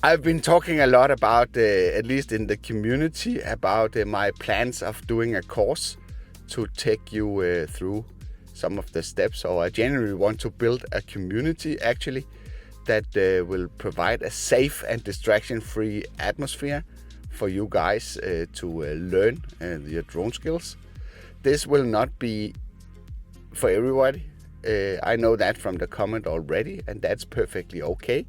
I've been talking a lot about, at least in the community, about my plans of doing a course to take you through some of the steps. So I genuinely want to build a community actually that will provide a safe and distraction-free atmosphere for you guys to learn your drone skills. This will not be for everybody. I know that from the comment already, and that's perfectly okay.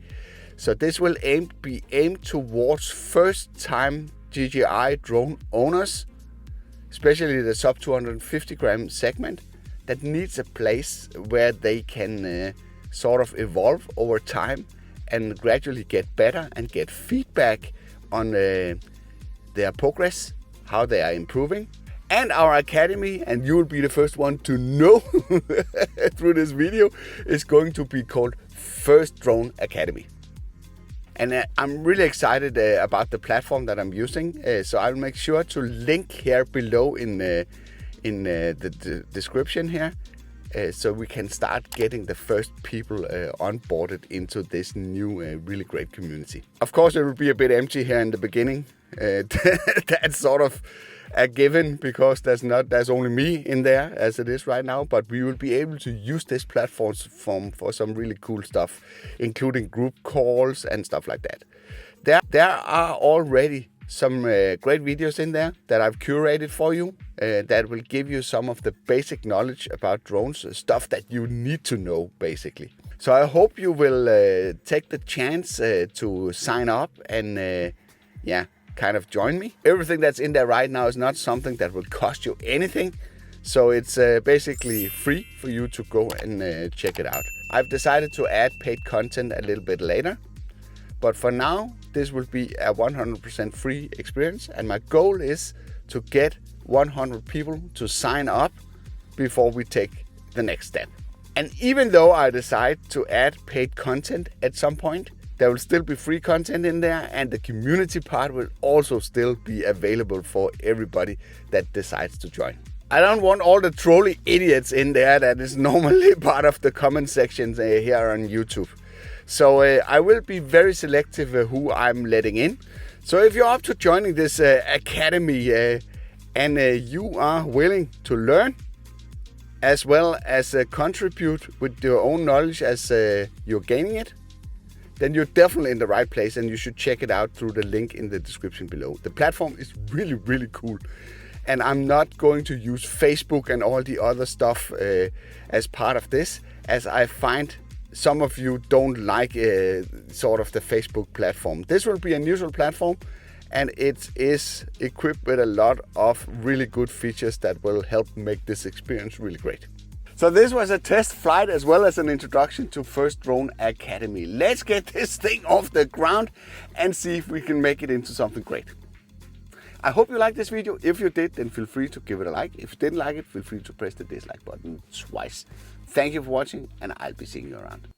So this will be aimed towards first-time DJI drone owners, especially the sub 250 gram segment, that needs a place where they can sort of evolve over time and gradually get better and get feedback on their progress, how they are improving. And our academy, and you will be the first one to know through this video, is going to be called First Drone Academy. And I'm really excited about the platform that I'm using. So I'll make sure to link here below in the description here, so we can start getting the first people onboarded into this new really great community. Of course, it will be a bit empty here in the beginning. That's sort of a given, because there's only me in there as it is right now, but we will be able to use this platform for some really cool stuff, including group calls and stuff like that. There are already some great videos in there that I've curated for you that will give you some of the basic knowledge about drones, stuff that you need to know basically. So I hope you will take the chance to sign up and kind of join me. Everything that's in there right now is not something that will cost you anything. So it's basically free for you to go and check it out. I've decided to add paid content a little bit later, but for now, this will be a 100% free experience. And my goal is to get 100 people to sign up before we take the next step. And even though I decide to add paid content at some point, there will still be free content in there, and the community part will also still be available for everybody that decides to join. I don't want all the trolly idiots in there that is normally part of the comment sections here on YouTube. So I will be very selective who I'm letting in. So if you're up to joining this academy and you are willing to learn, as well as contribute with your own knowledge as you're gaining it, then you're definitely in the right place, and you should check it out through the link in the description below. The platform is really, really cool. And I'm not going to use Facebook and all the other stuff as part of this, as I find some of you don't like sort of the Facebook platform. This will be a neutral platform, and it is equipped with a lot of really good features that will help make this experience really great. So this was a test flight as well as an introduction to First Drone Academy. Let's get this thing off the ground and see if we can make it into something great. I hope you liked this video. If you did, then feel free to give it a like. If you didn't like it, feel free to press the dislike button twice. Thank you for watching, and I'll be seeing you around.